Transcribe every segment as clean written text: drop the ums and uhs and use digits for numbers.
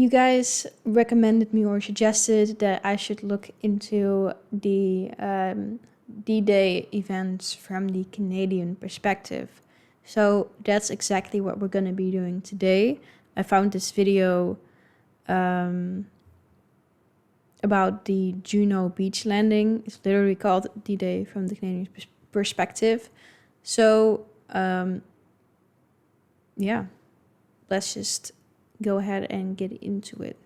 you guys recommended me or suggested that I should look into the D-Day events from the Canadian perspective. So that's exactly what we're going to be doing today. I found this video about the Juno Beach landing. It's literally called D-Day from the Canadian perspective. So, yeah, let's just go ahead and get into it.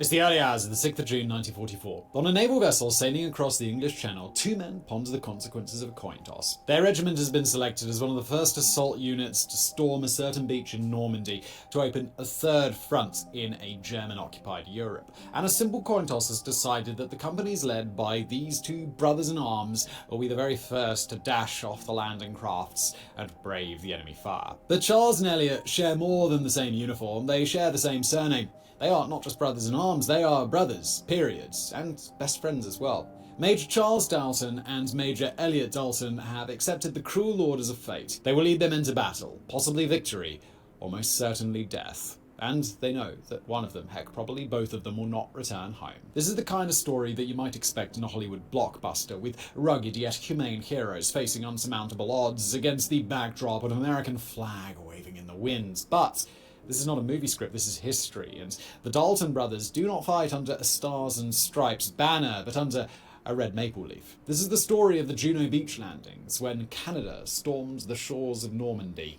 It's the early hours of the 6th of June 1944. On a naval vessel sailing across the English Channel, two men ponder the consequences of a coin toss. Their regiment has been selected as one of the first assault units to storm a certain beach in Normandy to open a third front in a German-occupied Europe. And a simple coin toss has decided that the companies led by these two brothers-in-arms will be the very first to dash off the landing crafts and brave the enemy fire. But Charles and Elliot share more than the same uniform, they share the same surname. They are not just brothers-in-arms, they are brothers, period, and best friends as well. Major Charles Dalton and Major Elliot Dalton have accepted the cruel orders of fate. They will lead them into battle, possibly victory, or most certainly death. And they know that one of them, heck, probably both of them, will not return home. This is the kind of story that you might expect in a Hollywood blockbuster, with rugged yet humane heroes facing unsurmountable odds against the backdrop of an American flag waving in the wind. But this is not a movie script, this is history, and the Dalton brothers do not fight under a Stars and Stripes banner, but under a red maple leaf. This is the story of the Juno Beach landings, when Canada stormed the shores of Normandy.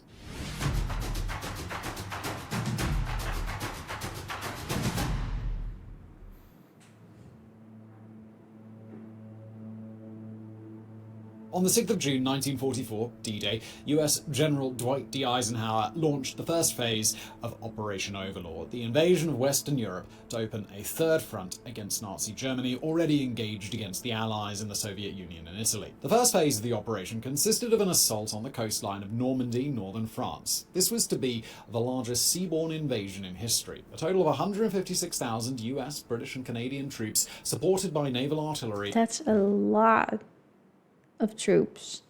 On the 6th of June 1944, D-Day, US General Dwight D. Eisenhower launched the first phase of Operation Overlord, the invasion of Western Europe to open a third front against Nazi Germany, already engaged against the Allies in the Soviet Union and Italy. The first phase of the operation consisted of an assault on the coastline of Normandy, northern France. This was to be the largest seaborne invasion in history. A total of 156,000 US, British and Canadian troops, supported by naval artillery. That's a lot of troops.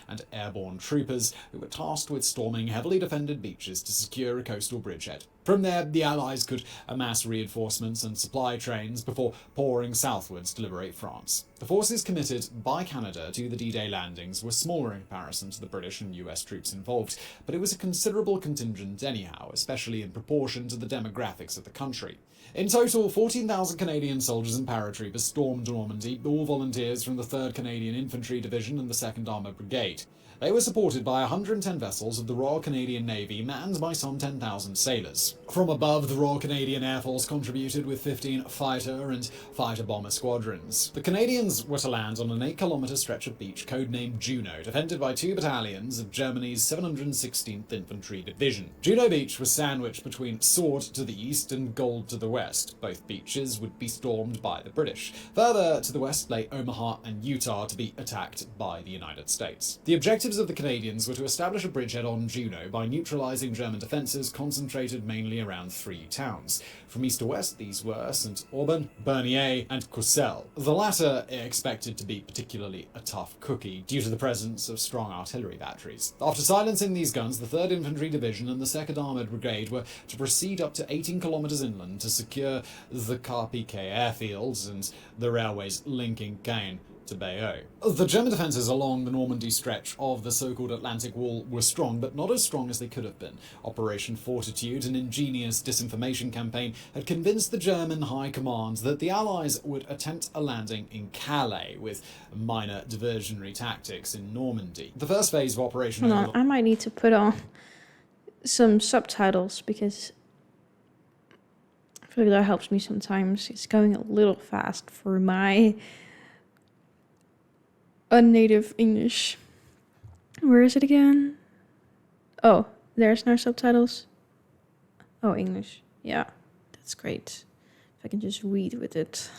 And airborne troopers who were tasked with storming heavily defended beaches to secure a coastal bridgehead. From there, the Allies could amass reinforcements and supply trains before pouring southwards to liberate France. The forces committed by Canada to the D-Day landings were smaller in comparison to the British and US troops involved, but it was a considerable contingent anyhow, especially in proportion to the demographics of the country. In total, 14,000 Canadian soldiers and paratroopers stormed Normandy, all volunteers from the 3rd Canadian Infantry Division and the 2nd Armoured Brigade. They were supported by 110 vessels of the Royal Canadian Navy, manned by some 10,000 sailors. From above, the Royal Canadian Air Force contributed with 15 fighter and fighter-bomber squadrons. The Canadians were to land on an 8-kilometre stretch of beach codenamed Juno, defended by 2 battalions of Germany's 716th Infantry Division. Juno Beach was sandwiched between Sword to the east and Gold to the west. Both beaches would be stormed by the British. Further to the west lay Omaha and Utah to be attacked by the United States. The objectives of the Canadians were to establish a bridgehead on Juno by neutralising German defences concentrated mainly around 3 towns. From east to west, these were Saint-Aubin, Bernieres and Courseulles. The latter expected to be particularly a tough cookie due to the presence of strong artillery batteries. After silencing these guns, the 3rd Infantry Division and the 2nd Armoured Brigade were to proceed up to 18 kilometres inland to secure the Carpiquet airfields and the railways linking Caen to Bayeux. The German defences along the Normandy stretch of the so-called Atlantic Wall were strong, but not as strong as they could have been. Operation Fortitude, an ingenious disinformation campaign, had convinced the German High Command that the Allies would attempt a landing in Calais with minor diversionary tactics in Normandy. The first phase of Operation Hold on, I might need to put on some subtitles because I feel like that helps me sometimes. It's going a little fast for my unnative English. Where is it again? Oh, there's no subtitles. Oh, English. Yeah, that's great. If I can just read with it.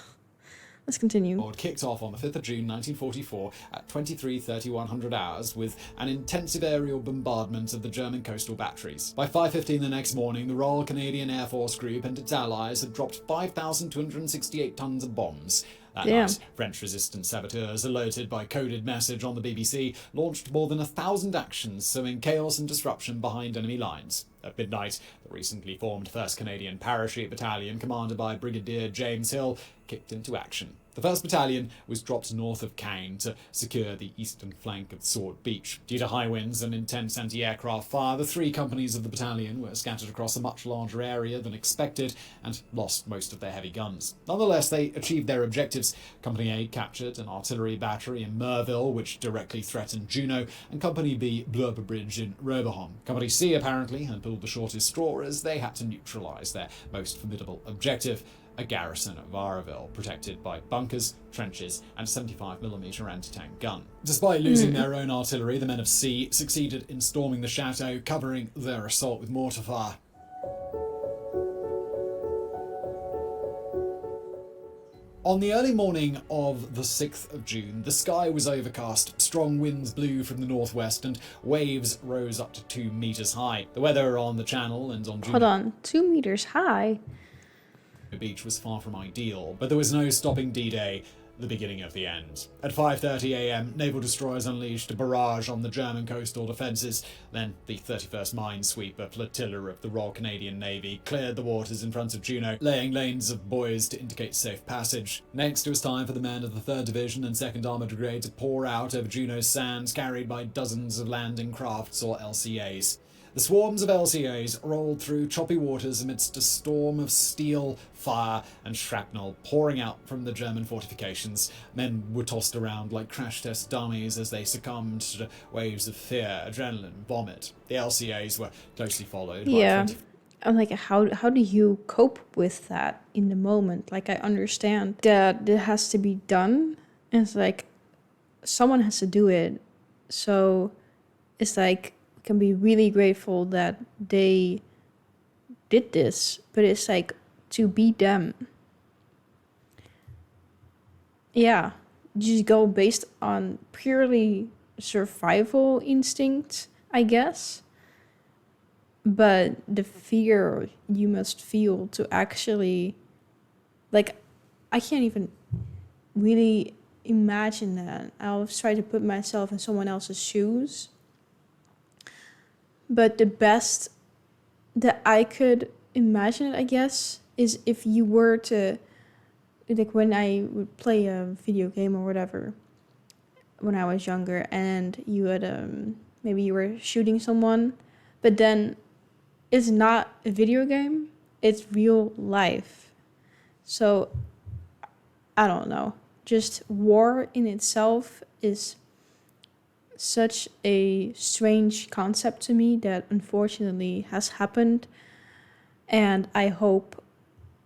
Let's continue. Kicked off on the 5th of June 1944 at 23:31 hours with an intensive aerial bombardment of the German coastal batteries. By 5:15 the next morning, the Royal Canadian Air Force Group and its allies had dropped 5,268 tons of bombs. That night, French resistance saboteurs, alerted by coded message on the BBC, launched more than 1,000 actions, sowing chaos and disruption behind enemy lines. At midnight, the recently formed 1st Canadian Parachute Battalion, commanded by Brigadier James Hill, kicked into action. The 1st Battalion was dropped north of Caen to secure the eastern flank of Juno Beach. Due to high winds and intense anti-aircraft fire, the 3 companies of the battalion were scattered across a much larger area than expected and lost most of their heavy guns. Nonetheless, they achieved their objectives. Company A captured an artillery battery in Merville, which directly threatened Juno, and Company B blew up a bridge in Robehomme. Company C apparently had pulled the shortest straw, as they had to neutralise their most formidable objective, a garrison at Varaville, protected by bunkers, trenches, and a 75mm anti-tank gun. Despite losing their own artillery, the men of C succeeded in storming the chateau, covering their assault with mortar fire. On the early morning of the 6th of June, the sky was overcast, strong winds blew from the northwest, and waves rose up to 2 meters high. The weather on the channel and on Juno 2 meters high? Beach was far from ideal, but there was no stopping D-Day, the beginning of the end. At 5:30 a.m, naval destroyers unleashed a barrage on the German coastal defences. Then the 31st Minesweeper Flotilla of the Royal Canadian Navy cleared the waters in front of Juno, laying lanes of buoys to indicate safe passage. Next, it was time for the men of the 3rd Division and 2nd Armoured Brigade to pour out over Juno's sands, carried by dozens of landing crafts or LCAs. The swarms of LCAs rolled through choppy waters amidst a storm of steel, fire, and shrapnel pouring out from the German fortifications. Men were tossed around like crash test dummies as they succumbed to waves of fear, adrenaline, vomit. The LCAs were closely followed by I'm like, how do you cope with that in the moment? Like, I understand that it has to be done. And it's like, someone has to do it. So it's like, can be really grateful that they did this, but it's like, to be them, yeah, just go based on purely survival instinct, I guess. But the fear you must feel to actually, like, I can't even really imagine that. I always try to put myself in someone else's shoes. But the best that I could imagine, I guess, is if you were to, like, when I would play a video game or whatever, when I was younger, and you had, maybe you were shooting someone, but then it's not a video game, it's real life. So, I don't know. Just war in itself is such a strange concept to me that unfortunately has happened, and I hope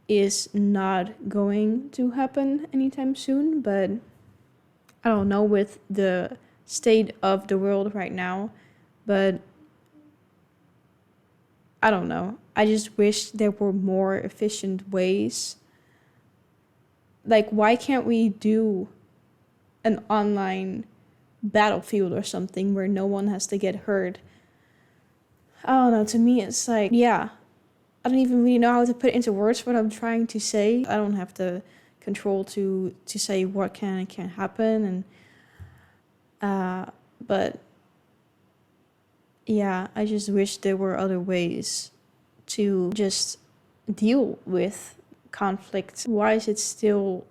is not going to happen anytime soon. But I don't know, with the state of the world right now, but I don't know. I just wish there were more efficient ways. Like, why can't we do an online battlefield or something where no one has to get hurt? I don't know, to me it's like, yeah, I don't even really know how to put into words what I'm trying to say. I don't have the control to say what can and can't happen, and but yeah, I just wish there were other ways to just deal with conflict. Why is it still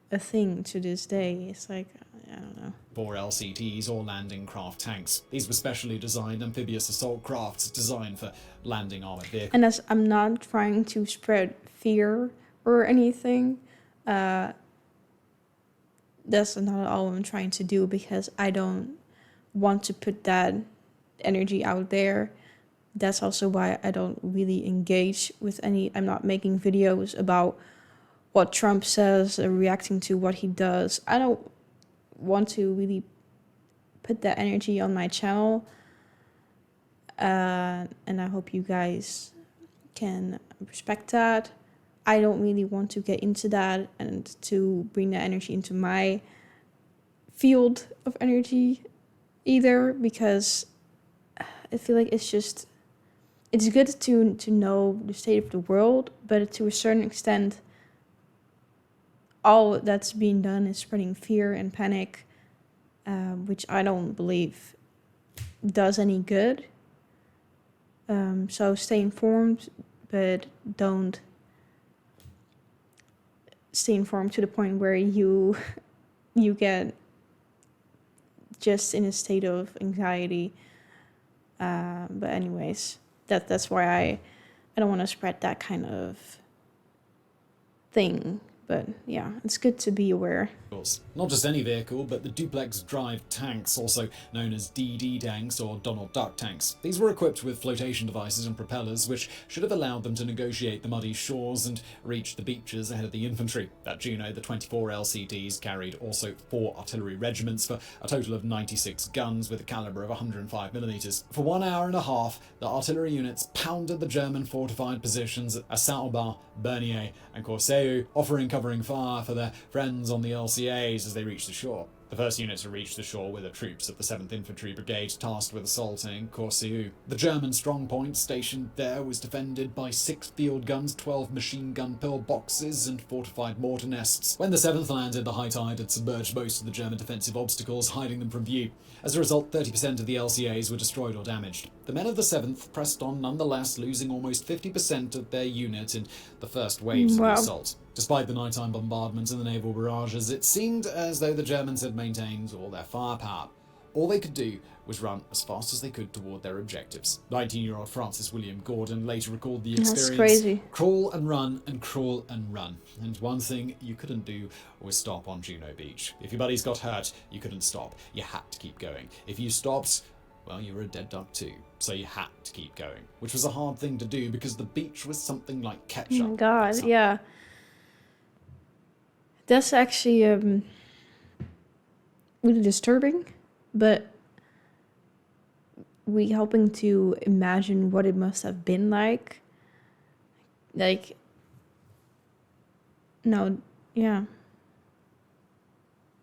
a thing to this day? It's like, I don't know. 4 LCTs or landing craft tanks. These were specially designed amphibious assault crafts designed for landing armored vehicles. And as I'm not trying to spread fear or anything, that's not all I'm trying to do, because I don't want to put that energy out there. That's also why I don't really engage with any, I'm not making videos about what Trump says or reacting to what he does. I don't want to really put that energy on my channel, and I hope you guys can respect that. I don't really want to get into that and to bring that energy into my field of energy either, because I feel like it's good to know the state of the world, but to a certain extent, all that's being done is spreading fear and panic, which I don't believe does any good. So stay informed, but don't stay informed to the point where you get just in a state of anxiety. But anyways, that's why I don't want to spread that kind of thing. But yeah, it's good to be aware. Not just any vehicle, but the duplex drive tanks, also known as DD tanks or Donald Duck tanks. These were equipped with flotation devices and propellers, which should have allowed them to negotiate the muddy shores and reach the beaches ahead of the infantry. At Juno, the 24 LCDs carried also 4 artillery regiments for a total of 96 guns with a caliber of 105mm. For 1 hour and a half, the artillery units pounded the German fortified positions at Saint-Aubin, Bernieres and Courseulles, offering covering fire for their friends on the LCAs as they reached the shore. The first unit to reach the shore were the troops of the 7th Infantry Brigade tasked with assaulting Courseulles. The German strongpoint stationed there was defended by 6 field guns, 12 machine gun pillboxes and fortified mortar nests. When the 7th landed, the high tide had submerged most of the German defensive obstacles, hiding them from view. As a result, 30% of the LCAs were destroyed or damaged. The men of the 7th pressed on nonetheless, losing almost 50% of their unit in the first waves of the assault. Despite the nighttime bombardment and the naval barrages, it seemed as though the Germans had maintained all their firepower. All they could do was run as fast as they could toward their objectives. 19-year-old Francis William Gordon later recalled the experience. That's crazy. Crawl and run and crawl and run. And one thing you couldn't do was stop on Juno Beach. If your buddies got hurt, you couldn't stop. You had to keep going. If you stopped, well, you were a dead duck too. So you had to keep going, which was a hard thing to do because the beach was something like ketchup. Oh my God, yeah. That's actually really disturbing, but we helping to imagine what it must have been like. Like, no, yeah.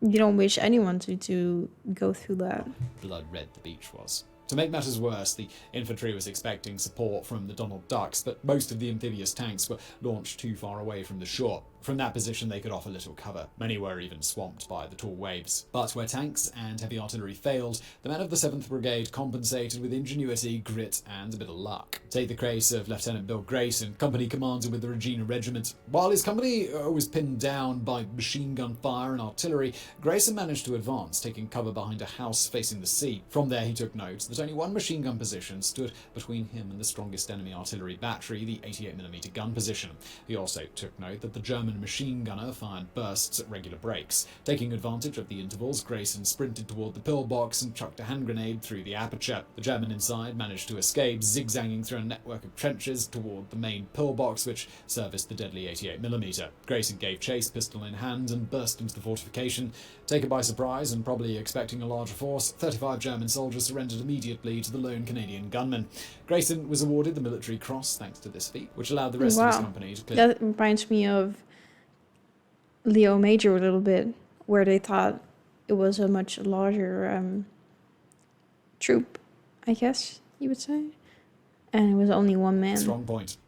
You don't wish anyone to go through that. Blood red the beach was. To make matters worse, the infantry was expecting support from the Donald Ducks, but most of the amphibious tanks were launched too far away from the shore. From that position, they could offer little cover. Many were even swamped by the tall waves. But where tanks and heavy artillery failed, the men of the 7th Brigade compensated with ingenuity, grit, and a bit of luck. Take the case of Lieutenant Bill Grayson, company commander with the Regina Regiment. While his company was pinned down by machine gun fire and artillery, Grayson managed to advance, taking cover behind a house facing the sea. From there, he took note that only one machine gun position stood between him and the strongest enemy artillery battery, the 88mm gun position. He also took note that the German machine gunner fired bursts at regular breaks. Taking advantage of the intervals, Grayson sprinted toward the pillbox and chucked a hand grenade through the aperture. The German inside managed to escape, zigzagging through a network of trenches toward the main pillbox, which serviced the deadly 88mm. Grayson gave chase, pistol in hand, and burst into the fortification. Taken by surprise and probably expecting a larger force, 35 German soldiers surrendered immediately to the lone Canadian gunman. Grayson was awarded the Military Cross thanks to this feat, which allowed the rest of his company to clear. That reminds me of Leo Major a little bit, where they thought it was a much larger troop, I guess you would say, and it was only one man. Strong point.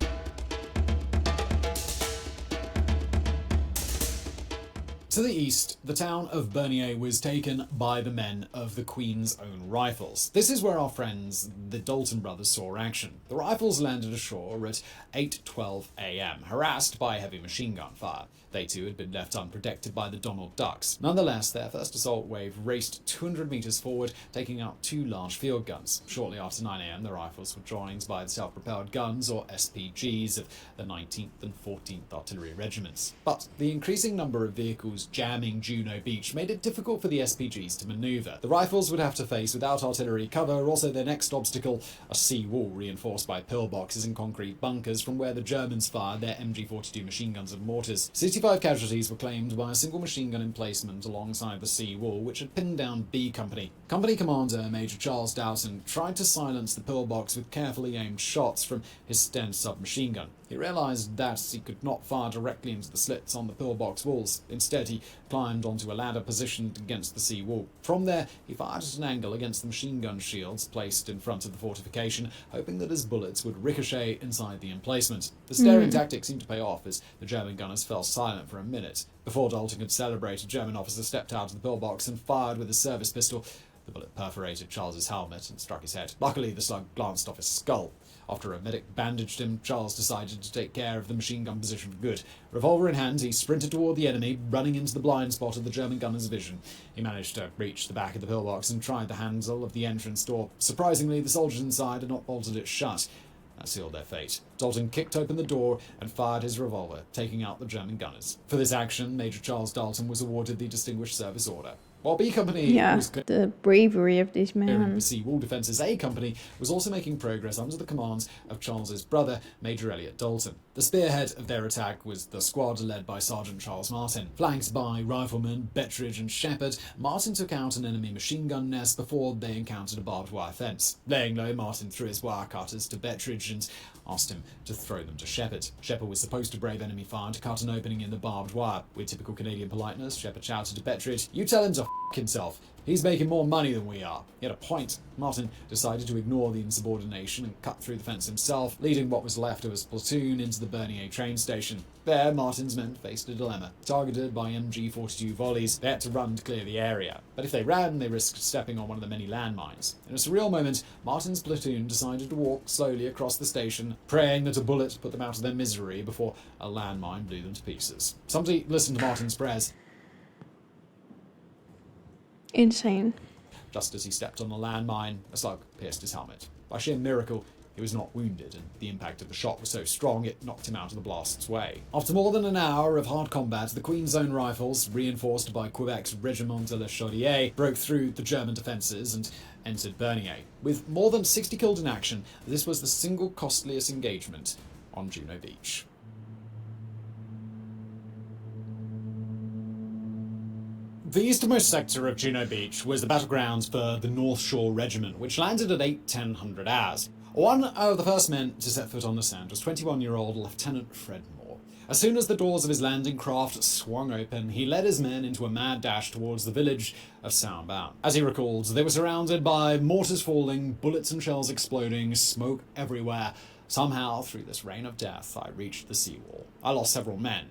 To the east, the town of Bernieres was taken by the men of the Queen's Own Rifles. This is where our friends, the Dalton brothers, saw action. The rifles landed ashore at 8:12 a.m., harassed by heavy machine gun fire. They too had been left unprotected by the Donald Ducks. Nonetheless, their first assault wave raced 200 metres forward, taking out 2 large field guns. Shortly after 9 a.m, the rifles were joined by the self-propelled guns, or SPGs, of the 19th and 14th Artillery Regiments. But the increasing number of vehicles jamming Juno Beach made it difficult for the SPGs to manoeuvre. The rifles would have to face, without artillery cover, also their next obstacle, a sea wall reinforced by pillboxes and concrete bunkers from where the Germans fired their MG42 machine guns and mortars. 65 casualties were claimed by a single machine gun emplacement alongside the sea wall, which had pinned down B Company. Company commander Major Charles Dowson tried to silence the pillbox with carefully aimed shots from his Sten submachine gun. He realised that he could not fire directly into the slits on the pillbox walls. Instead, he climbed onto a ladder positioned against the sea wall. From there, he fired at an angle against the machine gun shields placed in front of the fortification, hoping that his bullets would ricochet inside the emplacement. The staring tactic seemed to pay off as the German gunners fell silent for a minute. Before Dalton could celebrate, a German officer stepped out of the pillbox and fired with his service pistol. The bullet perforated Charles's helmet and struck his head. Luckily, the slug glanced off his skull. After a medic bandaged him, Charles decided to take care of the machine gun position for good. Revolver in hand, he sprinted toward the enemy, running into the blind spot of the German gunner's vision. He managed to reach the back of the pillbox and tried the handle of the entrance door. Surprisingly, the soldiers inside had not bolted it shut. That sealed their fate. Dalton kicked open the door and fired his revolver, taking out the German gunners. For this action, Major Charles Dalton was awarded the Distinguished Service Order. While B Company was the bravery of these men. the sea-wall defences, A Company was also making progress under the commands of Charles's brother, Major Elliot Dalton. The spearhead of their attack was the squad led by Sergeant Charles Martin. Flanked by riflemen Bettridge and Shepherd, Martin took out an enemy machine gun nest before they encountered a barbed wire fence. Laying low, Martin threw his wire cutters to Bettridge and asked him to throw them to Shepherd. Shepherd was supposed to brave enemy fire to cut an opening in the barbed wire. With typical Canadian politeness, Shepherd shouted to Bettridge, "You tell him to himself. He's making more money than we are." He had a point. Martin decided to ignore the insubordination and cut through the fence himself, leading what was left of his platoon into the Bernieres train station. There, Martin's men faced a dilemma. Targeted by MG-42 volleys, they had to run to clear the area. But if they ran, they risked stepping on one of the many landmines. In a surreal moment, Martin's platoon decided to walk slowly across the station, praying that a bullet put them out of their misery before a landmine blew them to pieces. Somebody listened to Martin's prayers. Insane. Just as he stepped on the landmine, a slug pierced his helmet. By sheer miracle, he was not wounded, and the impact of the shot was so strong it knocked him out of the blast's way. After more than an hour of hard combat, the Queen's Own Rifles, reinforced by Quebec's Régiment de la Chaudière, broke through the German defences and entered Bernieres. With more than 60 killed in action, this was the single costliest engagement on Juno Beach. The easternmost sector of Juno Beach was the battlegrounds for the North Shore Regiment, which landed at 8:10 hours. One of the first men to set foot on the sand was 21-year-old Lieutenant Fred Moore. As soon as the doors of his landing craft swung open, he led his men into a mad dash towards the village of Saint-Aubin. As he recalled, they were surrounded by mortars falling, bullets and shells exploding, smoke everywhere. Somehow, through this rain of death, I reached the seawall. I lost several men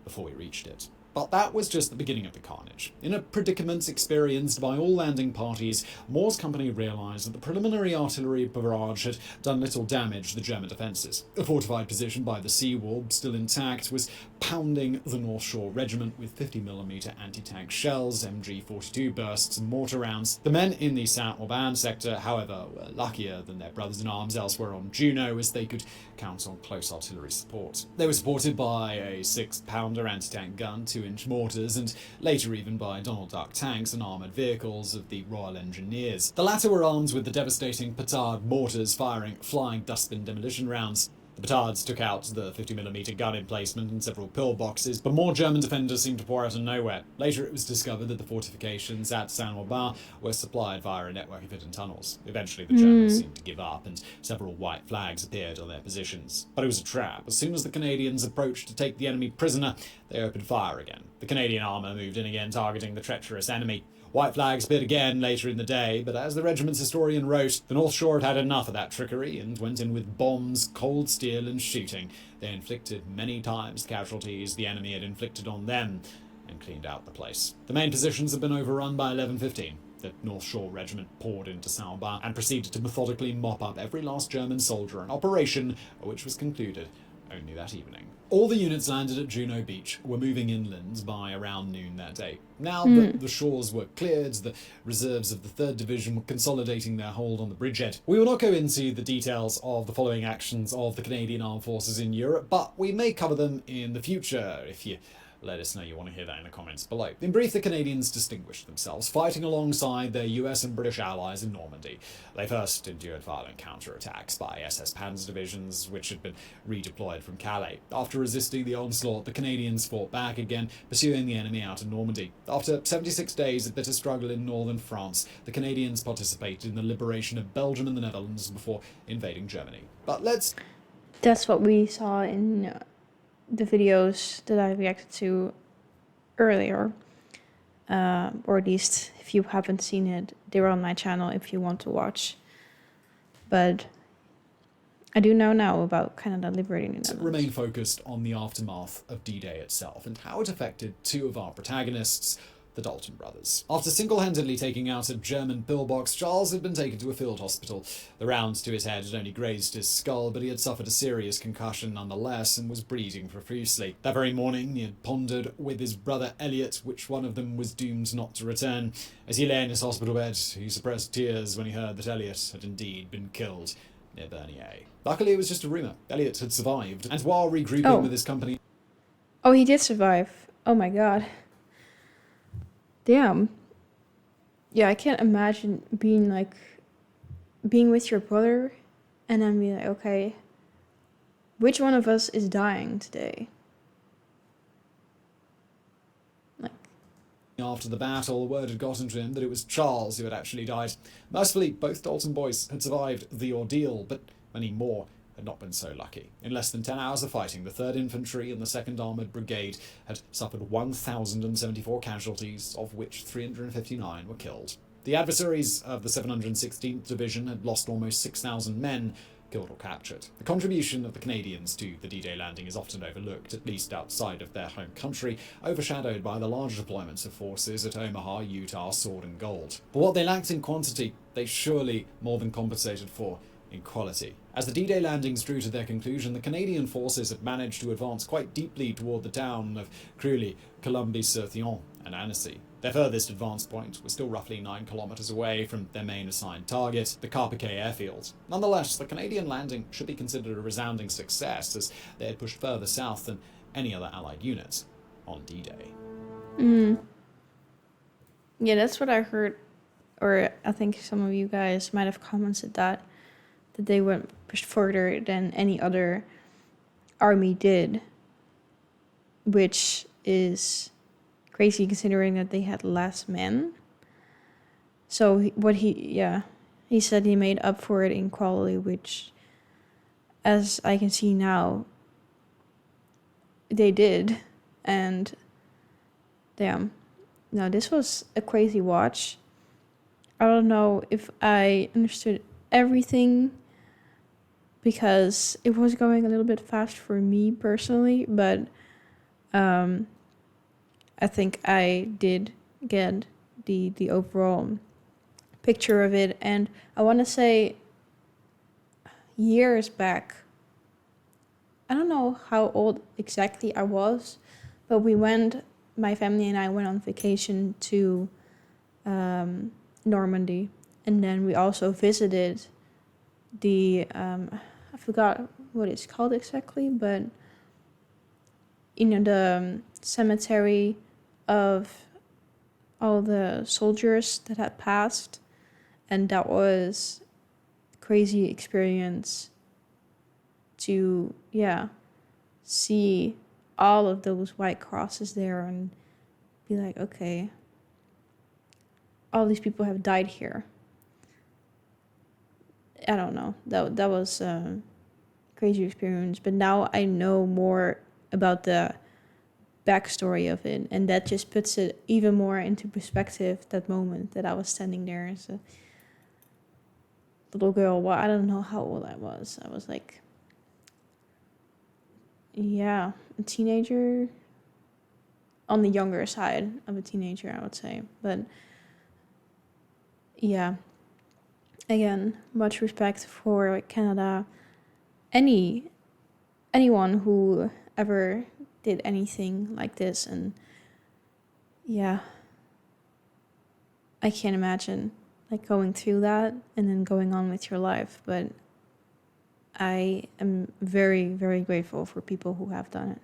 before we reached it. But that was just the beginning of the carnage. In a predicament experienced by all landing parties, Moore's company realised that the preliminary artillery barrage had done little damage to the German defences. A fortified position by the seawall, still intact, was pounding the North Shore Regiment with 50mm anti-tank shells, MG-42 bursts and mortar rounds. The men in the Saint-Aubin sector, however, were luckier than their brothers in arms elsewhere on Juno, as they could count on close artillery support. They were supported by a 6-pounder anti-tank gun, 2-inch mortars, and later even by Donald Duck tanks and armoured vehicles of the Royal Engineers. The latter were armed with the devastating petard mortars, firing flying dustbin demolition rounds. The petards took out the 50mm gun emplacement and several pillboxes, but more German defenders seemed to pour out of nowhere. Later it was discovered that the fortifications at Saint-Aubin were supplied via a network of hidden tunnels. Eventually the Germans seemed to give up, and several white flags appeared on their positions. But it was a trap. As soon as the Canadians approached to take the enemy prisoner, they opened fire again. The Canadian armour moved in again, targeting the treacherous enemy. White flags appeared again later in the day, but as the regiment's historian wrote, the North Shore had had enough of that trickery and went in with bombs, cold steel and shooting. They inflicted many times the casualties the enemy had inflicted on them and cleaned out the place. The main positions had been overrun by 11:15. The North Shore Regiment poured into Saint-Aubin and proceeded to methodically mop up every last German soldier, an operation which was concluded only that evening. All the units landed at Juno Beach were moving inland by around noon that day. Now that the shores were cleared, the reserves of the 3rd Division were consolidating their hold on the bridgehead. We will not go into the details of the following actions of the Canadian Armed Forces in Europe, but we may cover them in the future if you let us know you want to hear that in the comments below. In brief, the Canadians distinguished themselves, fighting alongside their US and British allies in Normandy. They first endured violent counterattacks by SS Panzer divisions, which had been redeployed from Calais. After resisting the onslaught, the Canadians fought back again, pursuing the enemy out of Normandy. After 76 days of bitter struggle in northern France, the Canadians participated in the liberation of Belgium and the Netherlands before invading Germany. But That's what we saw in the videos that I reacted to earlier, or at least if you haven't seen it, they're on my channel if you want to watch. But I do know now about Canada liberating the Netherlands. Remain focused on the aftermath of D-Day itself and how it affected two of our protagonists, the Dalton brothers. After single-handedly taking out a German pillbox, Charles had been taken to a field hospital. The rounds to his head had only grazed his skull, but he had suffered a serious concussion nonetheless and was bleeding profusely. That very morning, he had pondered with his brother Elliot which one of them was doomed not to return. As he lay in his hospital bed, he suppressed tears when he heard that Elliot had indeed been killed near Bernieres. Luckily, it was just a rumour. Elliot had survived, and while regrouping with his company... Oh, he did survive. Oh my god. Damn. Yeah, I can't imagine being with your brother and then be like, okay, which one of us is dying today? After the battle, word had gotten to him that it was Charles who had actually died. Mercifully, both Dalton boys had survived the ordeal, but many more had not been so lucky. In less than 10 hours of fighting, the 3rd Infantry and the 2nd Armoured Brigade had suffered 1,074 casualties, of which 359 were killed. The adversaries of the 716th Division had lost almost 6,000 men, killed or captured. The contribution of the Canadians to the D-Day landing is often overlooked, at least outside of their home country, overshadowed by the large deployments of forces at Omaha, Utah, Sword and Gold. But what they lacked in quantity, they surely more than compensated for in quality. As the D-Day landings drew to their conclusion, the Canadian forces had managed to advance quite deeply toward the town of Creully, Colombie-sur-Thion, and Annecy. Their furthest advance point was still roughly 9 kilometers away from their main assigned target, the Carpiquet airfield. Nonetheless, the Canadian landing should be considered a resounding success, as they had pushed further south than any other Allied unit on D-Day. Yeah, that's what I heard, or I think some of you guys might have commented that they went pushed further than any other army did, which is crazy considering that they had less men. So he said he made up for it in quality, which, as I can see now, they did. And damn, no, this was a crazy watch. I don't know if I understood everything because it was going a little bit fast for me personally, but I think I did get the overall picture of it. And I want to say years back, I don't know how old exactly I was, but my family and I went on vacation to Normandy. And then we also visited the, I forgot what it's called exactly, but the cemetery of all the soldiers that had passed. And that was a crazy experience to, see all of those white crosses there and be like, okay, all these people have died here. I don't know. That was a crazy experience. But now I know more about the backstory of it, and that just puts it even more into perspective, that moment that I was standing there as a little girl. Well, I don't know how old I was. I was like, a teenager, on the younger side of a teenager, I would say. But yeah, again, much respect for Canada. Anyone who ever did anything like this, and I can't imagine going through that and then going on with your life, but I am very, very grateful for people who have done it.